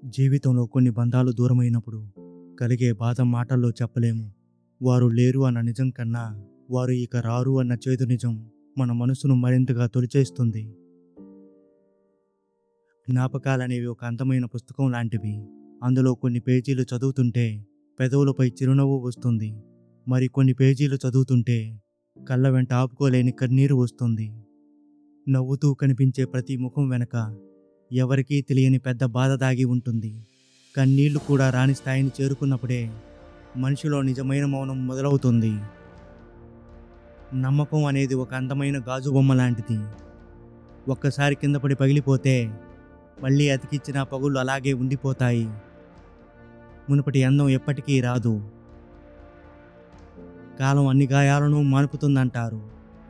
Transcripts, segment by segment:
జీవితంలో కొన్ని బంధాలు దూరమైనప్పుడు కలిగే బాధ మాటల్లో చెప్పలేము. వారు లేరు అన్న నిజం కన్నా వారు ఇక రారు అన్న చేదు నిజం మన మనసును మరింతగా తొలిచేస్తుంది. జ్ఞాపకాలనేవి ఒక అందమైన పుస్తకం లాంటివి. అందులో కొన్ని పేజీలు చదువుతుంటే పెదవులపై చిరునవ్వు వస్తుంది. మరి కొన్ని పేజీలు చదువుతుంటే కళ్ళ వెంట ఆపుకోలేని కన్నీరు వస్తుంది. నవ్వుతూ కనిపించే ప్రతి ముఖం వెనక ఎవరికీ తెలియని పెద్ద బాధ దాగి ఉంటుంది. కన్నీళ్లు కూడా రాని స్థాయిని చేరుకున్నప్పుడే మనిషిలో నిజమైన మౌనం మొదలవుతుంది. నమ్మకం అనేది ఒక అందమైన గాజు బొమ్మ లాంటిది. ఒక్కసారి కింద పడి పగిలిపోతే మళ్ళీ అతికిచ్చిన పగుళ్ళు అలాగే ఉండిపోతాయి. మునుపటి అందం ఎప్పటికీ రాదు. కాలం అన్ని గాయాలను మాన్పుతుందంటారు,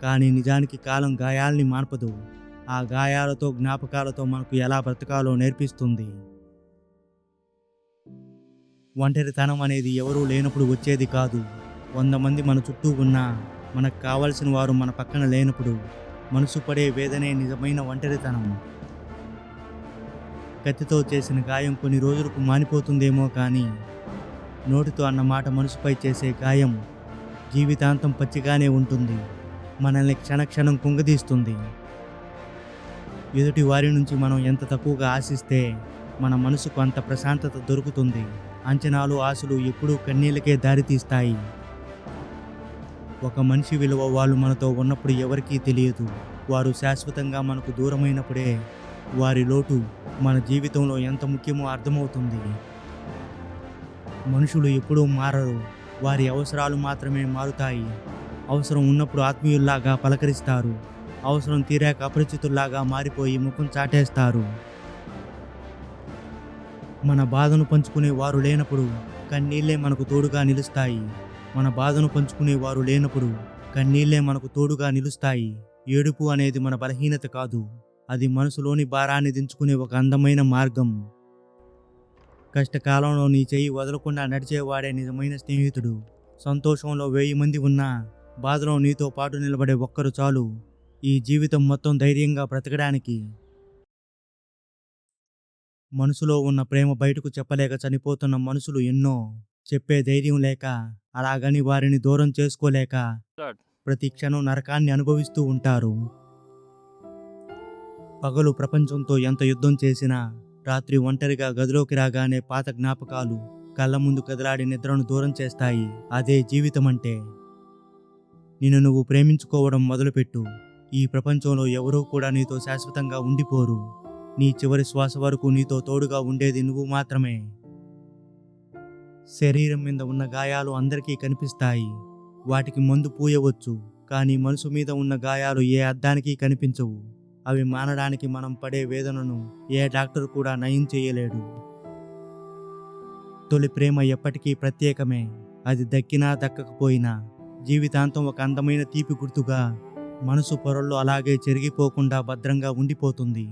కానీ నిజానికి కాలం గాయాల్ని మాన్పదు. ఆ గాయాలతో, జ్ఞాపకాలతో మనకు ఎలా బ్రతకాలో నేర్పిస్తుంది. ఒంటరితనం అనేది ఎవరూ లేనప్పుడు వచ్చేది కాదు. 100 మంది మన చుట్టూ ఉన్నా మనకు కావలసిన వారు మన పక్కన లేనప్పుడు మనసు పడే వేదనే నిజమైన ఒంటరితనం. కత్తితో చేసిన గాయం కొన్ని రోజులకు మానిపోతుందేమో, కానీ నోటితో అన్న మాట మనసుపై చేసే గాయం జీవితాంతం పచ్చిగానే ఉంటుంది. మనల్ని క్షణక్షణం కుంగదీస్తుంది. ఎదుటి వారి నుంచి మనం ఎంత తక్కువగా ఆశిస్తే మన మనసుకు అంత ప్రశాంతత దొరుకుతుంది. అంచనాలు, ఆశలు ఎప్పుడూ కన్నీళ్ళకే దారితీస్తాయి. ఒక మనిషి విలువ వాళ్ళు మనతో ఉన్నప్పుడు ఎవరికీ తెలియదు. వారు శాశ్వతంగా మనకు దూరమైనప్పుడే వారి లోటు మన జీవితంలో ఎంత ముఖ్యమో అర్థమవుతుంది. మనుషులు ఎప్పుడూ మారరు, వారి అవసరాలు మాత్రమే మారుతాయి. అవసరం ఉన్నప్పుడు ఆత్మీయుల్లాగా పలకరిస్తారు, అవసరం తీరాక అపరిచితుల్లాగా మారిపోయి ముఖం చాటేస్తారు. మన బాధను పంచుకునే వారు లేనప్పుడు కన్నీళ్లే మనకు తోడుగా నిలుస్తాయి. మన బాధను పంచుకునే వారు లేనప్పుడు కన్నీళ్లే మనకు తోడుగా నిలుస్తాయి. ఏడుపు అనేది మన బలహీనత కాదు, అది మనసులోని భారాన్ని దించుకునే ఒక అందమైన మార్గం. కష్టకాలంలో నీ చెయ్యి వదలకుండా నడిచేవాడే నిజమైన స్నేహితుడు. సంతోషంలో 1000 మంది ఉన్నా బాధలో నీతో పాటు నిలబడే ఒక్కరు చాలు ఈ జీవితం మొత్తం ధైర్యంగా బ్రతకడానికి. మనసులో ఉన్న ప్రేమ బయటకు చెప్పలేక చనిపోతున్న మనుషులు ఎన్నో. చెప్పే ధైర్యం లేక, అలాగని వారిని దూరం చేసుకోలేక ప్రతి క్షణం నరకాన్ని అనుభవిస్తూ ఉంటారు. పగలు ప్రపంచంతో ఎంత యుద్ధం చేసినా రాత్రి ఒంటరిగా గదిలోకి రాగానే పాత జ్ఞాపకాలు కళ్ళ ముందు కదలాడి నిద్రను దూరం చేస్తాయి. అదే జీవితం అంటే. నిన్ను నువ్వు ప్రేమించుకోవడం మొదలుపెట్టు. ఈ ప్రపంచంలో ఎవరూ కూడా నీతో శాశ్వతంగా ఉండిపోరు. నీ చివరి శ్వాస వరకు నీతో తోడుగా ఉండేది నువ్వు మాత్రమే. శరీరం మీద ఉన్న గాయాలు అందరికీ కనిపిస్తాయి, వాటికి మందు పూయవచ్చు. కానీ మనసు మీద ఉన్న గాయాలు ఏ అద్దానికి కనిపించవు. అవి మానడానికి మనం పడే వేదనను ఏ డాక్టర్ కూడా నయం చేయలేడు. తొలి ప్రేమ ఎప్పటికీ ప్రత్యేకమే. అది దక్కినా దక్కకపోయినా జీవితాంతం ఒక అందమైన తీపి గుర్తుగా మనసు పొరల్లో అలాగే చెరిగిపోకుండా భద్రంగా ఉండిపోతుంది.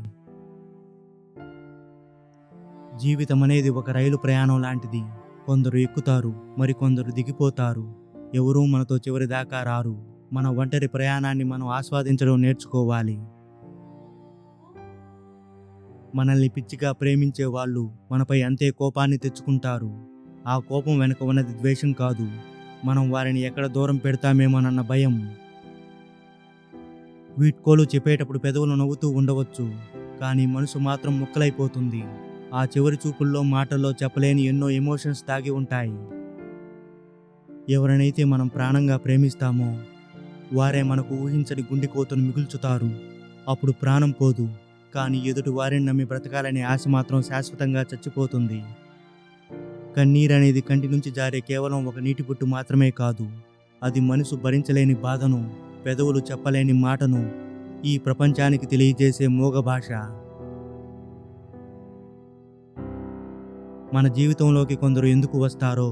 జీవితం అనేది ఒక రైలు ప్రయాణం లాంటిది. కొందరు ఎక్కుతారు, మరికొందరు దిగిపోతారు. ఎవరూ మనతో చివరి దాకా రారు. మన ఒంటరి ప్రయాణాన్ని మనం ఆస్వాదించడం నేర్చుకోవాలి. మనల్ని పిచ్చిగా ప్రేమించే వాళ్ళు మనపై అంతే కోపాన్ని తెచ్చుకుంటారు. ఆ కోపం వెనుక ఉన్నది ద్వేషం కాదు, మనం వారిని ఎక్కడ దూరం పెడతామేమోనన్న భయం. వీడ్కోలు చెప్పేటప్పుడు పెదవులు నవ్వుతూ ఉండవచ్చు, కానీ మనసు మాత్రం ముక్కలైపోతుంది. ఆ చివరి చూపుల్లో, మాటల్లో చెప్పలేని ఎన్నో ఎమోషన్స్ దాగి ఉంటాయి. ఎవరినైతే మనం ప్రాణంగా ప్రేమిస్తామో వారే మనకు ఊహించని గుండెకోతను మిగుల్చుతారు. అప్పుడు ప్రాణం పోదు, కానీ ఎదుటి వారిని నమ్మి బ్రతకాలనే ఆశ మాత్రం శాశ్వతంగా చచ్చిపోతుంది. కన్నీరనేది కంటి నుంచి జారే కేవలం ఒక నీటి బొట్టు మాత్రమే కాదు, అది మనసు భరించలేని బాధను, పెదవులు చెప్పలేని మాటను ఈ ప్రపంచానికి తెలియజేసే మూగ భాష. మన జీవితంలోకి కొందరు ఎందుకు వస్తారో,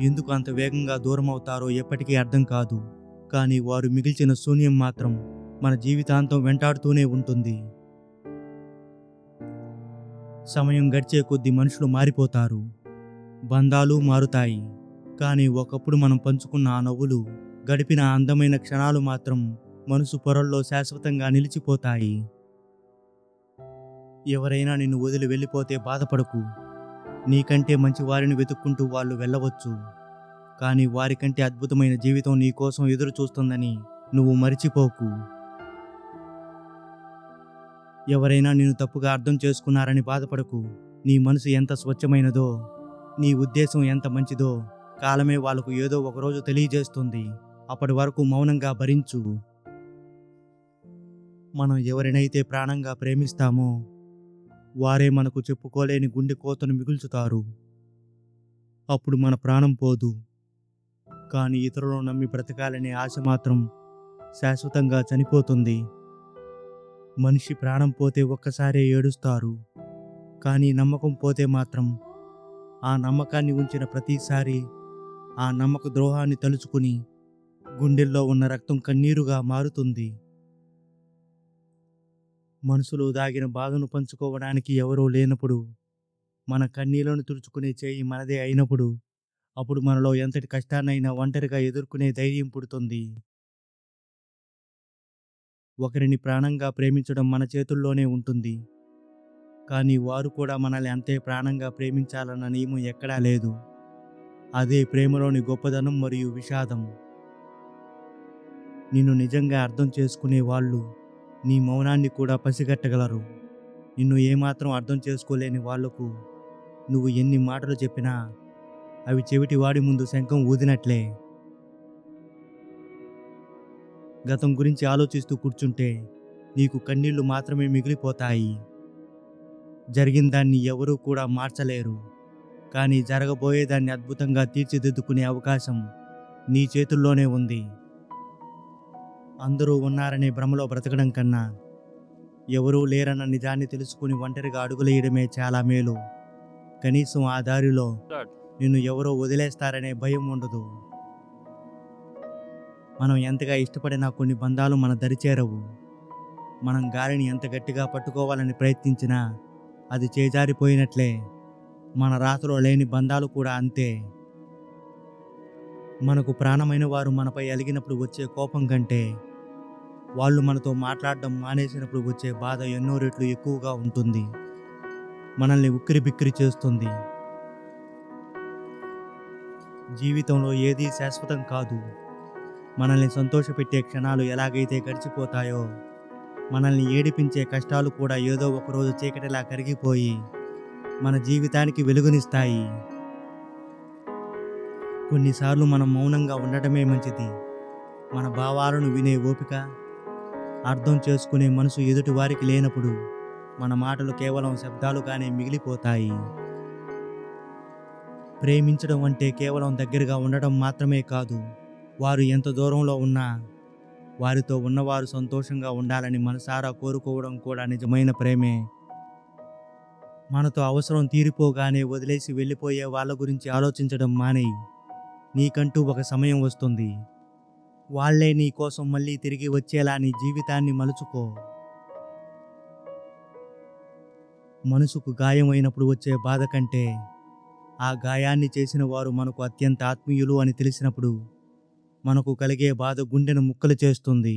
ఎందుకు అంత వేగంగా దూరం అవుతారో ఎప్పటికీ అర్థం కాదు, కానీ వారు మిగిల్చిన శూన్యం మాత్రం మన జీవితాంతం వెంటాడుతూనే ఉంటుంది. సమయం గడిచే కొద్దీ మనుషులు మారిపోతారు, బంధాలు మారుతాయి, కానీ ఒకప్పుడు మనం పంచుకున్న ఆ నవ్వులు, గడిపిన అందమైన క్షణాలు మాత్రం మనసు పొరల్లో శాశ్వతంగా నిలిచిపోతాయి. ఎవరైనా నిన్ను వదిలి వెళ్ళిపోతే బాధపడకు. నీకంటే మంచి వారిని వెతుక్కుంటూ వాళ్ళు వెళ్ళవచ్చు. కానీ వారికంటే అద్భుతమైన జీవితం నీ కోసం ఎదురు చూస్తుందని నువ్వు మరిచిపోకు. ఎవరైనా నిన్ను తప్పుగా అర్థం చేసుకున్నారని బాధపడకు. నీ మనసు ఎంత స్వచ్ఛమైనదో, నీ ఉద్దేశం ఎంత మంచిదో కాలమే వాళ్ళకు ఏదో ఒకరోజు తెలియజేస్తుంది. అప్పటి వరకు మౌనంగా భరించు. మనం ఎవరినైతే ప్రాణంగా ప్రేమిస్తామో వారే మనకు చెప్పుకోలేని గుండె కోతను మిగుల్చుతారు. అప్పుడు మన ప్రాణం పోదు, కానీ ఇతరులను నమ్మి బ్రతకాలనే ఆశ మాత్రం శాశ్వతంగా చనిపోతుంది. మనిషి ప్రాణం పోతే ఒక్కసారే ఏడుస్తారు, కానీ నమ్మకం పోతే మాత్రం ఆ నమ్మకాన్ని ఉంచిన ప్రతిసారి ఆ నమ్మక ద్రోహాన్ని తలుచుకుని గుండెల్లో ఉన్న రక్తం కన్నీరుగా మారుతుంది. మనసులో దాగిన బాధను పంచుకోవడానికి ఎవరూ లేనప్పుడు, మన కన్నీళ్లను తుడుచుకునే చేయి మనదే అయినప్పుడు, అప్పుడు మనలో ఎంతటి కష్టాన్నైనా ఒంటరిగా ఎదుర్కొనే ధైర్యం పుడుతుంది. ఒకరిని ప్రాణంగా ప్రేమించడం మన చేతుల్లోనే ఉంటుంది, కానీ వారు కూడా మనల్ని అంతే ప్రాణంగా ప్రేమించాలన్న నియమం ఎక్కడా లేదు. అదే ప్రేమలోని గొప్పదనం మరియు విషాదం. నిన్ను నిజంగా అర్థం చేసుకునే వాళ్ళు నీ మౌనాన్ని కూడా పసిగట్టగలరు. నిన్ను ఏమాత్రం అర్థం చేసుకోలేని వాళ్లకు నువ్వు ఎన్ని మాటలు చెప్పినా అవి చెవిటి వాడి ముందు శంఖం ఊదినట్లే. గతం గురించి ఆలోచిస్తూ కూర్చుంటే నీకు కన్నీళ్లు మాత్రమే మిగిలిపోతాయి. జరిగిన దాన్ని ఎవరూ కూడా మార్చలేరు, కానీ జరగబోయేదాన్ని అద్భుతంగా తీర్చిదిద్దుకునే అవకాశం నీ చేతుల్లోనే ఉంది. అందరూ ఉన్నారనే భ్రమలో బ్రతకడం కన్నా ఎవరూ లేరన్న నిజాన్ని తెలుసుకుని ఒంటరిగా అడుగులేయడమే చాలా మేలు. కనీసం ఆ దారిలో నిన్ను ఎవరో వదిలేస్తారనే భయం ఉండదు. మనం ఎంతగా ఇష్టపడినా కొన్ని బంధాలు మన దరిచేరవు. మనం గాలిని ఎంత గట్టిగా పట్టుకోవాలని ప్రయత్నించినా అది చేజారిపోయినట్లే. మన రాతలో లేని బంధాలు కూడా అంతే. మనకు ప్రాణమైన వారు మనపై అలిగినప్పుడు వచ్చే కోపం కంటే వాళ్ళు మనతో మాట్లాడడం మానేసినప్పుడు వచ్చే బాధ ఎన్నో రెట్లు ఎక్కువగా ఉంటుంది. మనల్ని ఉక్కిరి బిక్కిరి చేస్తుంది. జీవితంలో ఏదీ శాశ్వతం కాదు. మనల్ని సంతోషపెట్టే క్షణాలు ఎలాగైతే గడిచిపోతాయో, మనల్ని ఏడిపించే కష్టాలు కూడా ఏదో ఒకరోజు చీకటిలా కరిగిపోయి మన జీవితానికి వెలుగునిస్తాయి. కొన్నిసార్లు మనం మౌనంగా ఉండటమే మంచిది. మన భావాలను వినే ఓపిక, అర్థం చేసుకునే మనసు ఎదుటి వారికి లేనప్పుడు మన మాటలు కేవలం శబ్దాలుగానే మిగిలిపోతాయి. ప్రేమించడం అంటే కేవలం దగ్గరగా ఉండడం మాత్రమే కాదు. వారు ఎంత దూరంలో ఉన్నా వారితో ఉన్నవారు సంతోషంగా ఉండాలని మనసారా కోరుకోవడం కూడా నిజమైన ప్రేమే. మనతో అవసరం తీరిపోగానే వదిలేసి వెళ్ళిపోయే వాళ్ళ గురించి ఆలోచించడం మానేయి. నీకంటూ ఒక సమయం వస్తుంది. వాళ్ళే నీ కోసం మళ్ళీ తిరిగి వచ్చేలా నీ జీవితాన్ని మలుచుకో. మనసుకు గాయమైనప్పుడు వచ్చే బాధ కంటే ఆ గాయాన్ని చేసిన వారు మనకు అత్యంత ఆత్మీయులు అని తెలిసినప్పుడు మనకు కలిగే బాధ గుండెను ముక్కలు చేస్తుంది.